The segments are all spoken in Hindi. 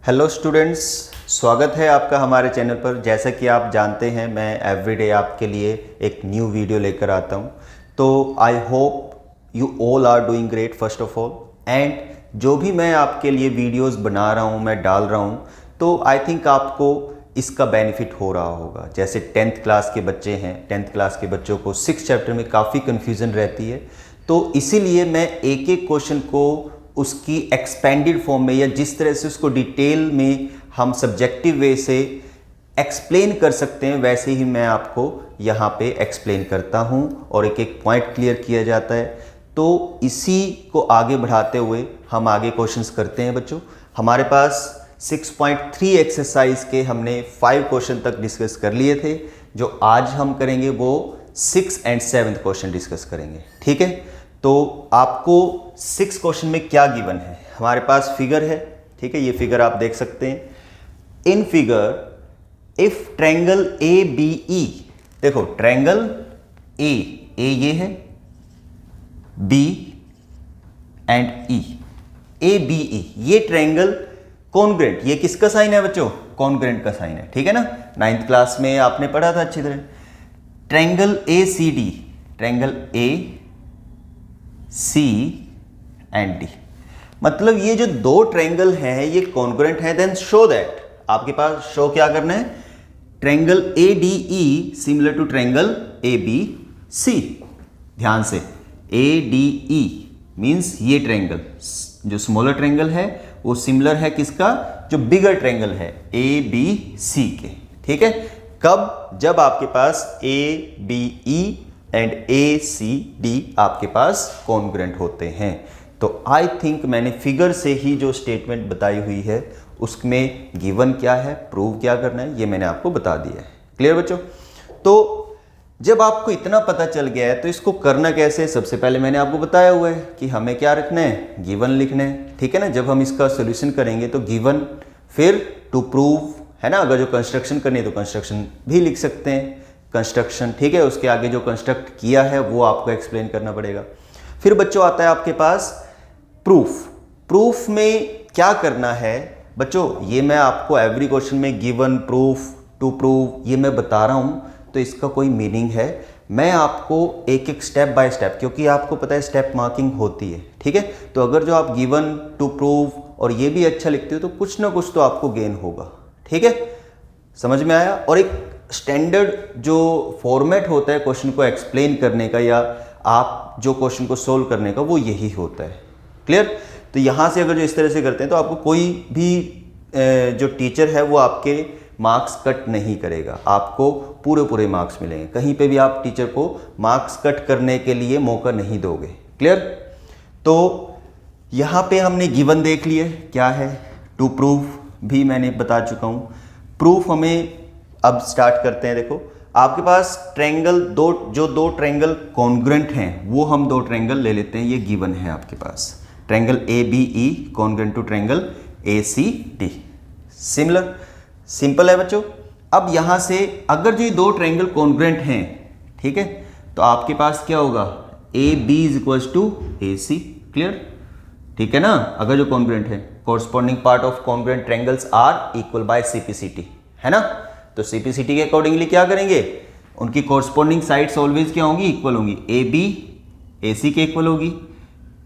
हेलो स्टूडेंट्स, स्वागत है आपका हमारे चैनल पर। जैसा कि आप जानते हैं मैं एवरीडे आपके लिए एक न्यू वीडियो लेकर आता हूं। तो I hope you all are doing great first of all. And जो भी मैं आपके लिए वीडियोस बना रहा हूं, मैं डाल रहा हूं, तो आई थिंक आपको इसका बेनिफिट हो रहा होगा। जैसे 10th क्लास के बच्चे हैं, 10th क्लास के बच्चों को 6th चैप्टर में काफ़ी कन्फ्यूज़न रहती है। तो इसीलिए मैं एक एक क्वेश्चन को उसकी एक्सपेंडेड फॉर्म में या जिस तरह से उसको डिटेल में हम सब्जेक्टिव वे से एक्सप्लेन कर सकते हैं, वैसे ही मैं आपको यहाँ पे एक्सप्लेन करता हूँ और एक एक पॉइंट क्लियर किया जाता है। तो इसी को आगे बढ़ाते हुए हम आगे क्वेश्चंस करते हैं बच्चों। हमारे पास 6.3 एक्सरसाइज के हमने 5 क्वेश्चन तक डिस्कस कर लिए थे। जो आज हम करेंगे वो 6th and 7th question discuss करेंगे, ठीक है। तो आपको 6 क्वेश्चन में क्या गिवन है, हमारे पास फिगर है, ठीक है। ये फिगर आप देख सकते हैं। In figure if triangle A B E, देखो ट्रायंगल ए ये है, B and E, A B E, ये ट्रायंगल कॉन्ग्रुएंट, ये किसका साइन है बच्चों? कॉन्ग्रुएंट का साइन है, ठीक है ना। 9th क्लास में आपने पढ़ा था अच्छी तरह। Triangle A C D, triangle A C and D, मतलब ये जो दो ट्रायंगल हैं ये कॉन्ग्रुएंट हैं। देन शो दैट, आपके पास शो क्या करना है? Triangle A D E similar to triangle A B C. ध्यान से, ए डी ई मीन्स ये ट्रायंगल जो स्मॉलर ट्रायंगल है वो सिमिलर है किसका? जो बिगर ट्रायंगल है ए बी सी के, ठीक है। कब? जब आपके पास A B E and A C D आपके पास कॉन्ग्रुएंट होते हैं। तो आई थिंक मैंने फिगर से ही जो स्टेटमेंट बताई हुई है उसमें गिवन क्या है, प्रूव क्या करना है, ये मैंने आपको बता दिया है। क्लियर बच्चों? तो जब आपको इतना पता चल गया है तो इसको करना कैसे? सबसे पहले मैंने आपको बताया हुआ है कि हमें क्या रखना है, गिवन लिखना है, ठीक है ना। जब हम इसका सोल्यूशन करेंगे तो गिवन, फिर टू प्रूव, है ना। अगर जो कंस्ट्रक्शन करनी है तो कंस्ट्रक्शन भी लिख सकते हैं, कंस्ट्रक्शन, ठीक है। उसके आगे जो कंस्ट्रक्ट किया है वो आपको एक्सप्लेन करना पड़ेगा। फिर बच्चों आता है आपके पास प्रूफ। प्रूफ में क्या करना है बच्चों, ये मैं आपको एवरी क्वेश्चन में गिवन, प्रूफ, टू प्रूव ये मैं बता रहा हूँ तो इसका कोई मीनिंग है। मैं आपको एक एक स्टेप बाय स्टेप, क्योंकि आपको पता है स्टेप मार्किंग होती है, ठीक है। तो अगर जो आप गिवन, टू प्रूव और ये भी अच्छा लिखते हो तो कुछ ना कुछ तो आपको गेन होगा, ठीक है। समझ में आया? और एक स्टैंडर्ड जो फॉर्मेट होता है क्वेश्चन को एक्सप्लेन करने का या आप जो क्वेश्चन को सोल्व करने का, वो यही होता है। क्लियर? तो यहाँ से अगर जो इस तरह से करते हैं तो आपको कोई भी जो टीचर है वो आपके मार्क्स कट नहीं करेगा, आपको पूरे पूरे मार्क्स मिलेंगे। कहीं पे भी आप टीचर को मार्क्स कट करने के लिए मौका नहीं दोगे। क्लियर? तो यहाँ पे हमने गिवन देख लिए क्या है, टू प्रूव भी मैंने बता चुका हूँ। प्रूफ हमें अब स्टार्ट करते हैं। देखो आपके पास ट्रायंगल दो ट्रायंगल कॉन्ग्रुएंट हैं, वो हम दो ट्रायंगल ले लेते हैं। ये गिवन है आपके पास, triangle A B E congruent to triangle A C D. Similar, simple है बच्चों। अब यहां से अगर जो ये दो ट्रायंगल कॉन्ग्रुएंट हैं, ठीक है, तो आपके पास क्या होगा? A B is equals to A C. Clear? ठीक है ना। अगर जो कॉन्ग्रुएंट है, corresponding part of congruent triangles are equal by CPCT, है ना। तो सीपीसीटी के अकॉर्डिंगली क्या करेंगे? उनकी कॉरस्पॉन्डिंग साइड्स ऑलवेज क्या होंगी? इक्वल होंगी। ए बी ए सी के इक्वल होगी,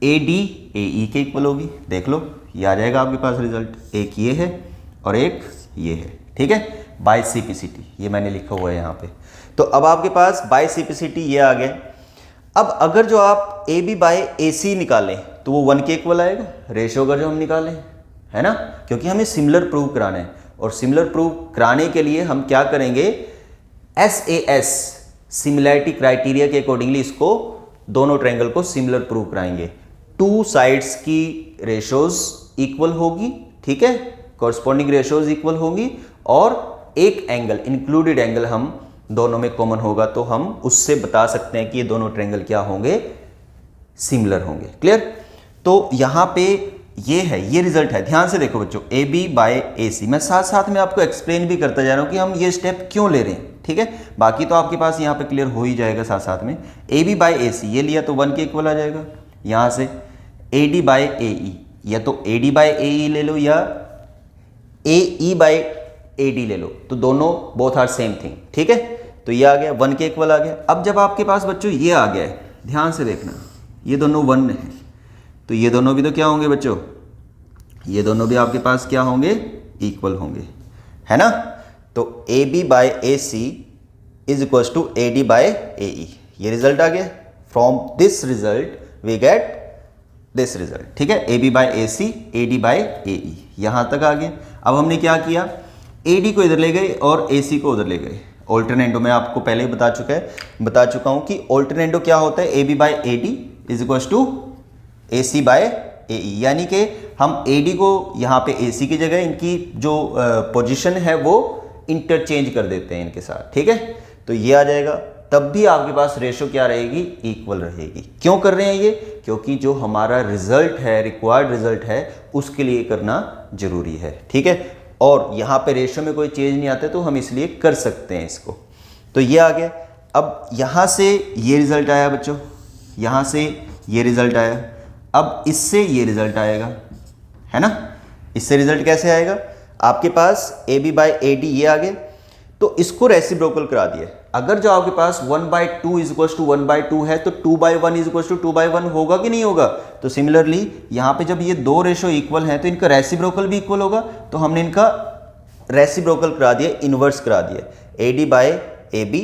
ए डी ए ई के इक्वल होगी। देख लो, ये आ जाएगा आपके पास रिजल्ट। एक ये है और एक ये है, ठीक है, बाय सीपीसीटी। ये मैंने लिखा हुआ है यहाँ पे। तो अब आपके पास बाय सीपीसीटी ये आ गया। अब अगर जो आप ए बी बाय ए सी निकालें तो वो 1 के इक्वल आएगा, रेशो अगर जो हम निकालें, है ना, क्योंकि हमें सिमिलर प्रूव कराना है। और सिमिलर प्रूव कराने के लिए हम क्या करेंगे? SAS सिमिलैरिटी क्राइटेरिया के अकॉर्डिंगली इसको दोनों ट्रायंगल को सिमिलर प्रूव कराएंगे। टू साइड्स की रेशोज इक्वल होगी, ठीक है, कॉरस्पॉन्डिंग रेशोज इक्वल होगी, और एक एंगल, इंक्लूडेड एंगल हम दोनों में कॉमन होगा, तो हम उससे बता सकते हैं कि ये दोनों ट्रायंगल क्या होंगे? सिमिलर होंगे। क्लियर? तो यहां पे ये है, ये रिजल्ट है। ध्यान से देखो बच्चों, ए बी बाय ए सी। मैं साथ साथ में आपको एक्सप्लेन भी करता जा रहा हूं कि हम ये स्टेप क्यों ले रहे हैं, ठीक है। बाकी तो आपके पास यहाँ पे क्लियर हो ही जाएगा साथ साथ में। ए बी बाय ए सी ये लिया तो 1 के इक्वल आ जाएगा। यहाँ से ए डी बाय ए ई, या तो ए डी बाय ए ई ले लो या AE/AD ले लो, तो दोनों बोथ आर सेम थिंग, ठीक है। तो ये आ गया 1 के इक्वल आ गया। अब जब आपके पास बच्चों ये आ गया है, ध्यान से देखना, ये दोनों 1 है, तो ये दोनों भी तो क्या होंगे बच्चों, ये दोनों भी आपके पास क्या होंगे, इक्वल होंगे, है ना। तो AB/AC is equal to AD/AE, ये रिजल्ट आ गया। From this result we get this result, ठीक है। AB/AC AD/AE यहां तक आ गया। अब हमने क्या किया, AD को इधर ले गए और AC को उधर ले गए। ऑल्टरनेटो में आपको पहले ही बता चुका हूं कि ऑल्टरनेटो क्या होता है, AB/AD is equal to AC/AE, यानी कि हम AD को यहाँ पे AC की जगह इनकी जो पोजीशन है वो इंटरचेंज कर देते हैं इनके साथ, ठीक है। तो ये आ जाएगा, तब भी आपके पास रेशो क्या रहेगी, इक्वल रहेगी। क्यों कर रहे हैं ये, क्योंकि जो हमारा रिजल्ट है, रिक्वायर्ड रिजल्ट है, उसके लिए करना जरूरी है, ठीक है। और यहाँ पे रेशो में कोई चेंज नहीं आता, तो हम इसलिए कर सकते हैं इसको। तो ये आ गया। अब यहाँ से ये रिजल्ट आया बच्चों, यहाँ से ये रिजल्ट आया, अब इससे ये रिजल्ट आएगा, है ना। इससे रिजल्ट कैसे आएगा, आपके पास AB/AD ये आ गया, तो इसको रेसिप्रोकल करा दिया। अगर जो आपके पास 1/2 इज इक्वल टू 1/2 है, तो 2/1 इज इक्वल टू 2/1 होगा कि नहीं होगा। तो सिमिलरली यहाँ पे जब ये दो रेशो इक्वल हैं, तो इनका रेसिप्रोकल भी इक्वल होगा। तो हमने इनका रेसिप्रोकल करा दिया, इन्वर्स करा दिया, AD/AB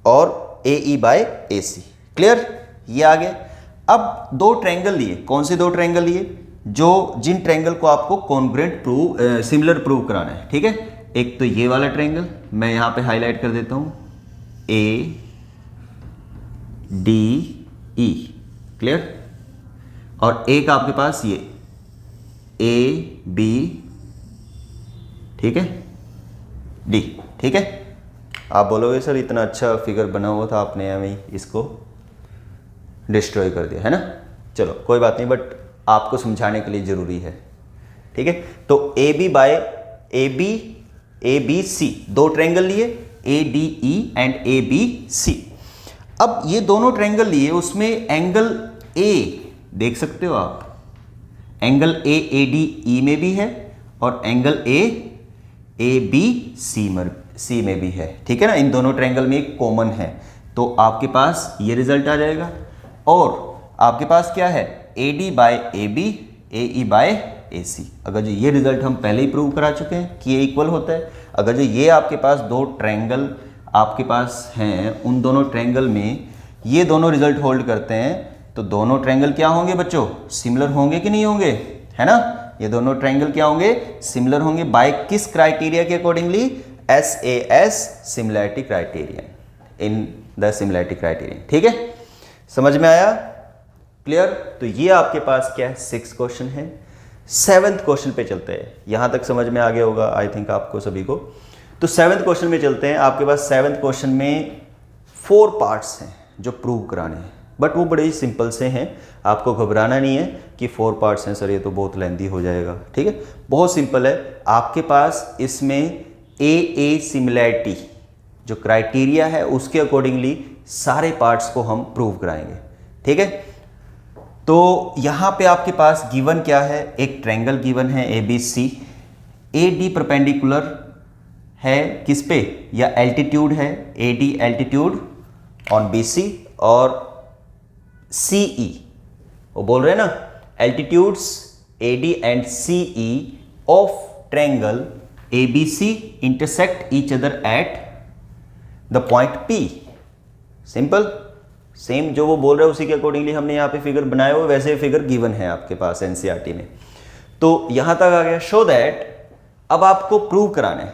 और AE/AC। क्लियर, ये आ गया। अब दो ट्रायंगल लिए, कौन से दो ट्रायंगल लिए, जिन ट्रायंगल को आपको कॉन्ग्रुएंट सिमिलर प्रूव कराना है, ठीक है। एक तो ये वाला ट्रायंगल मैं यहां पे हाईलाइट कर देता हूं, ADE, क्लियर। और एक आपके पास ये AB, ठीक है, D, ठीक है। आप बोलोगे सर इतना अच्छा फिगर बना हुआ था, आपने हमें इसको डिस्ट्रॉय कर दिया, है ना। चलो कोई बात नहीं, बट आपको समझाने के लिए जरूरी है, ठीक है। तो ABC दो ट्रायंगल लिए, ADE एंड ABC। अब ये दोनों ट्रायंगल लिए, उसमें एंगल A देख सकते हो आप, एंगल AADE में भी है और एंगल ABC में भी है, ठीक है ना। इन दोनों ट्रायंगल में एक कॉमन है, तो आपके पास ये रिजल्ट आ जाएगा। और आपके पास क्या है, AD/AB AE/AC। अगर जो ये रिजल्ट हम पहले ही प्रूव करा चुके हैं कि ये इक्वल होता है। अगर जो ये आपके पास दो ट्रायंगल आपके पास हैं, उन दोनों ट्रायंगल में ये दोनों रिजल्ट होल्ड करते हैं, तो दोनों ट्रायंगल क्या होंगे बच्चों, सिमिलर होंगे कि नहीं होंगे, है ना। ये दोनों ट्रायंगल क्या होंगे, सिमिलर होंगे। बाय किस क्राइटेरिया के accordingly, SAS similarity criterion, in the similarity criterion, ठीक है। समझ में आया, क्लियर। तो ये आपके पास क्या है, 6 क्वेश्चन है। 7th क्वेश्चन पे चलते हैं। यहां तक समझ में आ गया होगा आई थिंक आपको सभी को। तो 7th क्वेश्चन में चलते हैं। आपके पास 7th क्वेश्चन में 4 पार्ट्स हैं जो प्रूव कराने हैं, बट वो बड़े ही सिंपल से हैं। आपको घबराना नहीं है कि 4 पार्ट्स हैं सर, ये तो बहुत लेंथी हो जाएगा, ठीक है। बहुत सिंपल है। आपके पास इसमें AA सिमिलैरिटी जो क्राइटेरिया है उसके अकॉर्डिंगली सारे पार्ट्स को हम प्रूव कराएंगे, ठीक है। तो यहां पे आपके पास गिवन क्या है, एक ट्रायंगल गिवन है ABC, AD परपेंडिकुलर है किस पे, या एल्टीट्यूड है, AD एल्टीट्यूड ऑन BC, और CE वो बोल रहे हैं ना, altitudes AD and CE of triangle ABC intersect each other at the point P। Simple, same जो वो बोल रहा है उसी के अकॉर्डिंगली हमने यहाँ पे फिगर बनाए हुए, वैसे फिगर गिवन है आपके पास NCERT में। तो यहां तक आ गया। शो दैट, अब आपको प्रूव कराना है,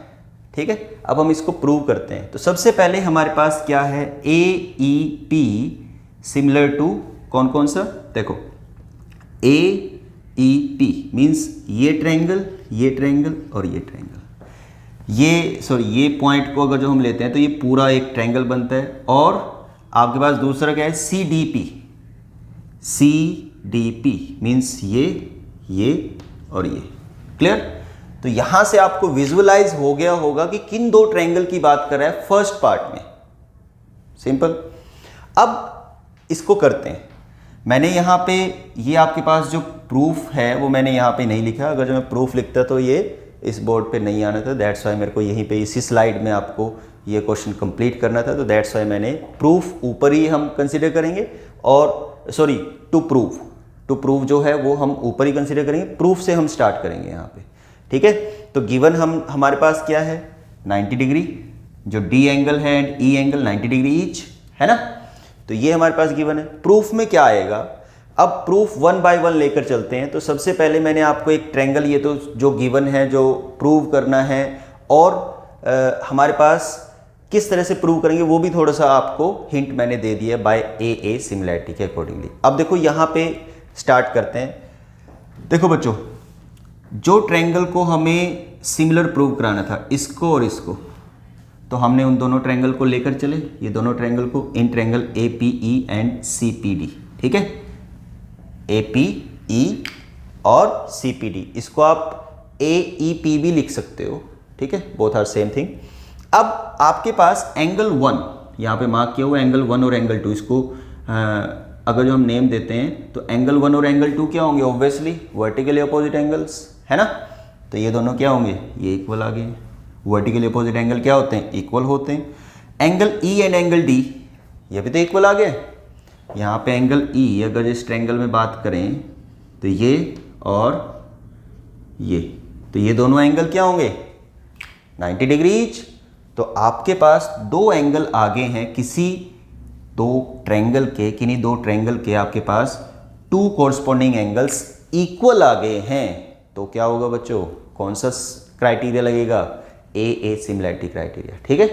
ठीक है। अब हम इसको प्रूव करते हैं। तो सबसे पहले हमारे पास क्या है, AEP सिमिलर टू कौन कौन सा, देखो AEP मीन्स ये ट्रायंगल, ये ट्रायंगल और ये ट्रायंगल, ये पॉइंट को अगर जो हम लेते हैं तो ये पूरा एक ट्रायंगल बनता है। और आपके पास दूसरा क्या है, CDP मीन्स ये और ये, क्लियर। तो यहां से आपको विजुअलाइज हो गया होगा कि किन दो ट्रायंगल की बात कर रहा है फर्स्ट पार्ट में। सिंपल। अब इसको करते हैं। मैंने यहां पे ये आपके पास जो प्रूफ है वो मैंने यहां पे नहीं लिखा। अगर जो मैं प्रूफ लिखता तो ये इस बोर्ड पे नहीं आना था, दैट्स वाई मेरे को यहीं पे इसी स्लाइड में आपको ये क्वेश्चन कंप्लीट करना था, तो दैट्स वाई मैंने प्रूफ ऊपर ही हम कंसिडर करेंगे, और सॉरी टू प्रूव जो है वो हम ऊपर ही कंसिडर करेंगे, प्रूफ से हम स्टार्ट करेंगे यहाँ पे, ठीक है। तो गिवन हमारे पास क्या है 90 डिग्री, जो डी एंगल है and E angle 90 degree each, है ना। तो ये हमारे पास गिवन है। प्रूफ में क्या आएगा, अब प्रूफ 1 बाय 1 लेकर चलते हैं। तो सबसे पहले मैंने आपको एक ट्रायंगल, ये तो जो गिवन है जो प्रूव करना है, और हमारे पास किस तरह से प्रूव करेंगे वो भी थोड़ा सा आपको हिंट मैंने दे दिया बाय ए सिमिलैरिटी के अकॉर्डिंगली। अब देखो यहाँ पे स्टार्ट करते हैं। देखो बच्चों, जो ट्रायंगल को हमें सिमिलर प्रूव कराना था, इसको और इसको, तो हमने उन दोनों ट्रायंगल को लेकर चले, ये दोनों ट्रायंगल को, in triangle A P E and C P D, ठीक है, ए पी ई और सी पी डी, इसको आप ए ई पी भी लिख सकते हो, ठीक है, बोथ आर सेम थिंग। अब आपके पास एंगल 1 यहाँ पे मार्क किया हुआ, एंगल 1 और एंगल 2, इसको अगर जो हम नेम देते हैं तो एंगल 1 और एंगल 2 क्या होंगे, ऑब्वियसली वर्टिकली अपोजिट एंगल्स, है ना। तो ये दोनों क्या होंगे, ये इक्वल आ गए। वर्टिकली अपोजिट एंगल क्या होते हैं, इक्वल होते हैं। Angle E and angle D, ये भी तो इक्वल आ गए। यहाँ पे एंगल ई, अगर इस ट्रायंगल में बात करें तो ये और ये, तो ये दोनों एंगल क्या होंगे 90 डिग्री ईच। तो आपके पास दो एंगल आगे हैं, किसी दो ट्रायंगल के, किन्हीं दो ट्रायंगल के आपके पास टू कोरस्पॉन्डिंग एंगल्स इक्वल आ गए हैं। तो क्या होगा बच्चों, कौन सा क्राइटेरिया लगेगा, ए सिमिलैरिटी क्राइटेरिया, ठीक है।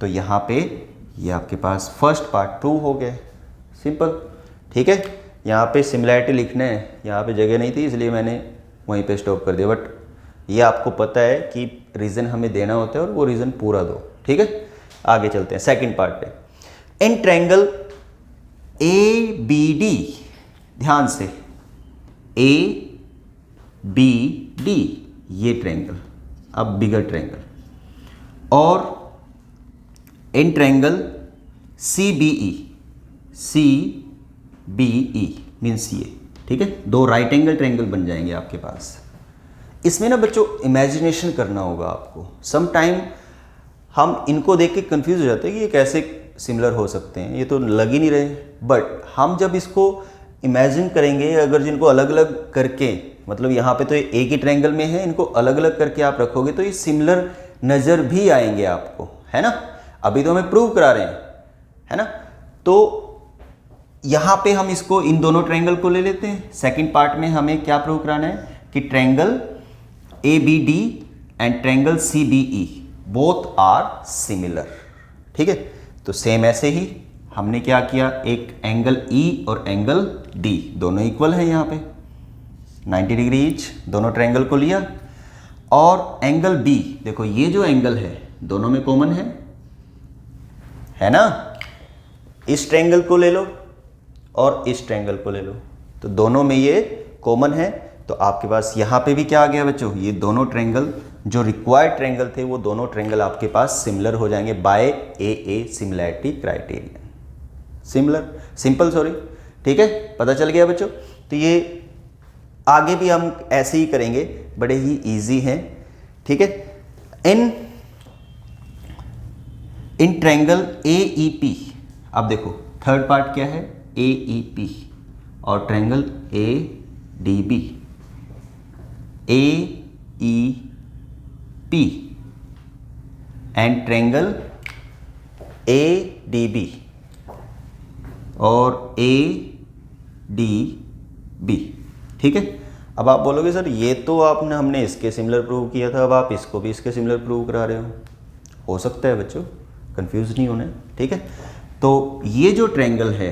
तो यहाँ पे ये आपके पास फर्स्ट पार्ट प्रूव हो गया, सिंपल, ठीक है। यहाँ पे सिमिलैरिटी लिखना है, यहाँ पे जगह नहीं थी इसलिए मैंने वहीं पे स्टॉप कर दिया, बट ये आपको पता है कि रीज़न हमें देना होता है और वो रीज़न पूरा दो, ठीक है। आगे चलते हैं सेकंड पार्ट पे। In triangle A B D, ध्यान से, ए बी डी, ये ट्रायंगल, अब बिगर ट्रायंगल, और in triangle C B E means ये, ठीक है, दो राइट एंगल ट्रायंगल बन जाएंगे आपके पास। इसमें ना बच्चों इमेजिनेशन करना होगा आपको। सम टाइम हम इनको देख के कंफ्यूज हो जाते हैं कि ये कैसे सिमिलर हो सकते हैं, ये तो लग ही नहीं रहे। बट हम जब इसको इमेजिन करेंगे, अगर जिनको अलग अलग करके, मतलब यहाँ पे तो एक ही ट्रायंगल में है, इनको अलग अलग करके आप रखोगे तो ये सिमिलर नज़र भी आएंगे आपको, है ना। अभी तो हमें प्रूव करा रहे हैं, है ना। तो यहाँ पे हम इसको, इन दोनों ट्रायंगल को ले लेते हैं। सेकंड पार्ट में हमें क्या प्रूव कराना है कि triangle A B D and triangle C B E both are similar, ठीक है। तो सेम ऐसे ही हमने क्या किया, एक एंगल ई और एंगल डी दोनों इक्वल है, यहाँ पे 90 डिग्री ईच, दोनों ट्रायंगल को लिया। और एंगल बी, देखो ये जो एंगल है दोनों में कॉमन है ना। इस ट्रायंगल को ले लो और इस ट्रायंगल को ले लो, तो दोनों में ये कॉमन है। तो आपके पास यहाँ पे भी क्या आ गया बच्चों, ये दोनों ट्रायंगल जो रिक्वायर्ड ट्रायंगल थे वो दोनों ट्रायंगल आपके पास सिमिलर हो जाएंगे by a similarity criteria. Simple sorry, ठीक है, पता चल गया बच्चों। तो ये आगे भी हम ऐसे ही करेंगे, बड़े ही इजी हैं, ठीक है। इन ट्रायंगल ए ई पी, अब देखो थर्ड पार्ट क्या है, ए ई पी, और triangle A D B, A E P and triangle A D B और ए डी बी, ठीक है। अब आप बोलोगे सर ये तो हमने इसके सिमिलर प्रूव किया था, अब आप इसको भी इसके सिमिलर प्रूव करा रहे हो सकता है बच्चों, कंफ्यूज नहीं होना है, ठीक है। तो ये जो ट्रायंगल है,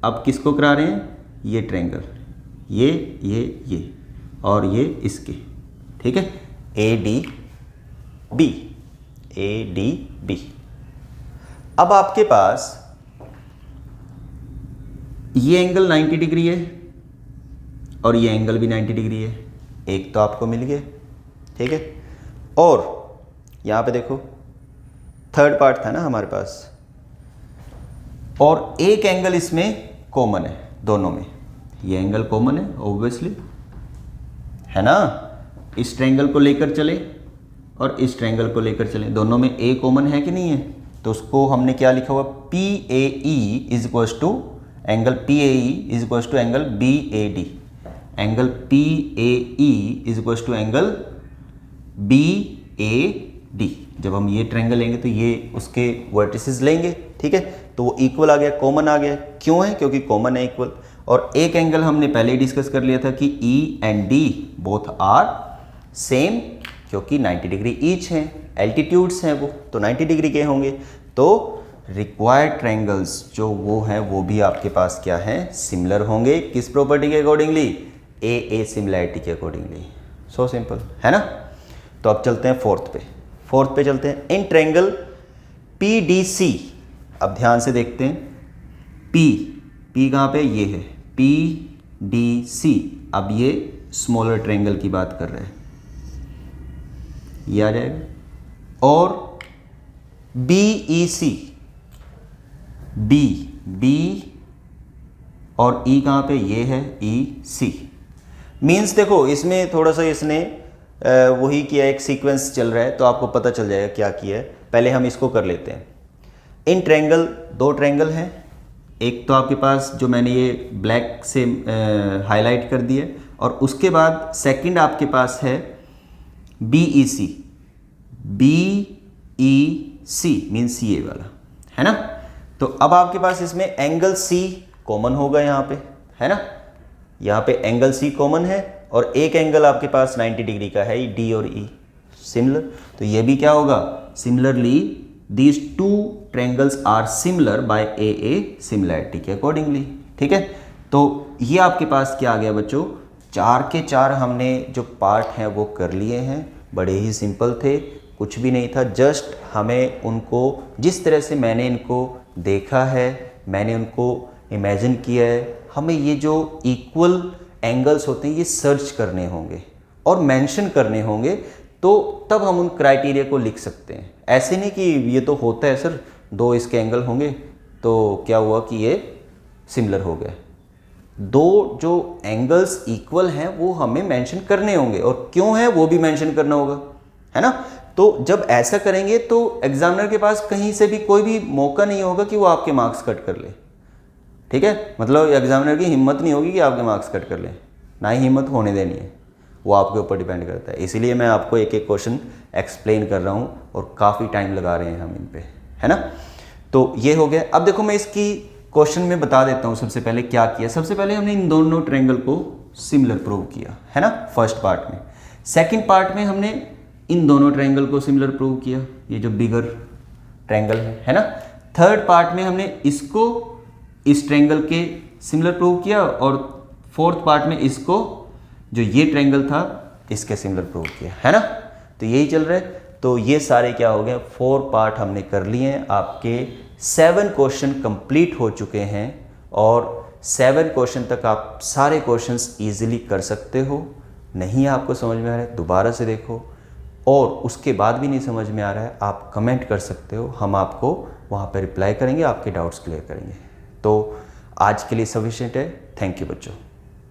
अब किसको करा रहे हैं, ये ट्रायंगल, ये और ये इसके, ठीक है, ए डी बी। अब आपके पास ये एंगल 90 डिग्री है और ये एंगल भी 90 डिग्री है, एक तो आपको मिल गया, ठीक है। और यहाँ पे देखो थर्ड पार्ट था ना हमारे पास, और एक एंगल इसमें कॉमन है दोनों में, ये एंगल कॉमन है ऑब्वियसली, है ना। इस ट्रायंगल को लेकर चले और इस ट्रायंगल को लेकर चलें, दोनों में ए कॉमन है कि नहीं है, तो उसको हमने क्या लिखा हुआ, P A E is equals to angle P A E is equals to angle B A D, angle P A E is equals to angle B A D. जब हम ये ट्रायंगल लेंगे तो ये उसके वर्टिसेस लेंगे, ठीक है, तो वो इक्वल आ गया, कॉमन आ गया। क्यों है, क्योंकि कॉमन है, इक्वल। और एक एंगल हमने पहले ही डिस्कस कर लिया था कि E and D both are same, क्योंकि 90 डिग्री ईच हैं, एल्टीट्यूड्स हैं वो, तो 90 डिग्री के होंगे। तो रिक्वायर्ड ट्रायंगल्स जो वो हैं वो भी आपके पास क्या हैं, सिमिलर होंगे। किस प्रॉपर्टी के अकॉर्डिंगली, ए सिमिलैरिटी के अकॉर्डिंगली। सो सिंपल है ना। तो अब चलते हैं फोर्थ पे चलते हैं। In triangle P D C, अब ध्यान से देखते हैं, पी कहाँ पे, ये है पी डी सी। अब ये स्मॉलर ट्रायंगल की बात कर रहे हैं, ये आ जाएगा। और बी ई सी, बी और ई कहाँ पे, ये है ई सी। मीन्स देखो इसमें थोड़ा सा इसने वही किया, एक सीक्वेंस चल रहा है तो आपको पता चल जाएगा क्या किया है। पहले हम इसको कर लेते हैं। इन ट्रायंगल, दो ट्रायंगल हैं, एक तो आपके पास जो मैंने ये ब्लैक से हाईलाइट कर दिया, और उसके बाद सेकंड आपके पास है बी ई सी मीन्स ये वाला, है ना। तो अब आपके पास इसमें एंगल सी कॉमन होगा यहाँ पे, है ना, यहाँ पे एंगल सी कॉमन है, और एक एंगल आपके पास 90 डिग्री का है, डी और ई सिमिलर। तो ये भी क्या होगा, similarly these two triangles are similar by a similarity के अकॉर्डिंगली, ठीक है। तो ये आपके पास क्या आ गया बच्चों, 4 के 4 हमने जो पार्ट हैं वो कर लिए हैं। बड़े ही सिंपल थे, कुछ भी नहीं था, जस्ट हमें उनको जिस तरह से मैंने इनको देखा है, मैंने उनको इमेजिन किया है, हमें ये जो इक्वल एंगल्स होते हैं ये सर्च करने होंगे और मेंशन करने होंगे, तो तब हम उन क्राइटेरिया को लिख सकते हैं। ऐसे नहीं कि ये तो होता है सर, 2 इसके एंगल होंगे तो क्या हुआ कि ये सिमिलर हो गए। 2 जो एंगल्स इक्वल हैं वो हमें मेंशन करने होंगे, और क्यों है वो भी मेंशन करना होगा, है ना। तो जब ऐसा करेंगे तो एग्जामिनर के पास कहीं से भी कोई भी मौका नहीं होगा कि वो आपके मार्क्स कट कर ले, ठीक है। मतलब एग्जामिनर की हिम्मत नहीं होगी कि आपके मार्क्स कट कर ले, ना ही हिम्मत होने देनी है, वो आपके ऊपर डिपेंड करता है। इसीलिए मैं आपको एक एक क्वेश्चन एक्सप्लेन कर रहा हूँ, और काफ़ी टाइम लगा रहे हैं हम इन पे, है ना। तो ये हो गया। अब देखो मैं इसकी क्वेश्चन में बता देता हूँ सबसे पहले क्या किया। सबसे पहले हमने इन दोनों ट्रायंगल को सिमिलर प्रूव किया, है ना, फर्स्ट पार्ट में। सेकेंड पार्ट में हमने इन दोनों ट्रायंगल को सिमिलर प्रूव किया, ये जो बिगर ट्रायंगल है ना। थर्ड पार्ट में हमने इसको इस ट्रायंगल के सिमिलर प्रूव किया, और फोर्थ पार्ट में इसको जो ये ट्रायंगल था इसके सिमिलर प्रूव किया, है ना। तो यही चल रहा है। तो ये सारे क्या हो गए, 4 पार्ट हमने कर लिए हैं। आपके 7 क्वेश्चन कंप्लीट हो चुके हैं, और 7 क्वेश्चन तक आप सारे क्वेश्चंस इजीली कर सकते हो। नहीं आपको समझ में आ रहा है दोबारा से देखो, और उसके बाद भी नहीं समझ में आ रहा है आप कमेंट कर सकते हो, हम आपको वहाँ पर रिप्लाई करेंगे, आपके डाउट्स क्लियर करेंगे। तो आज के लिए सफिशिएंट है। थैंक यू बच्चों।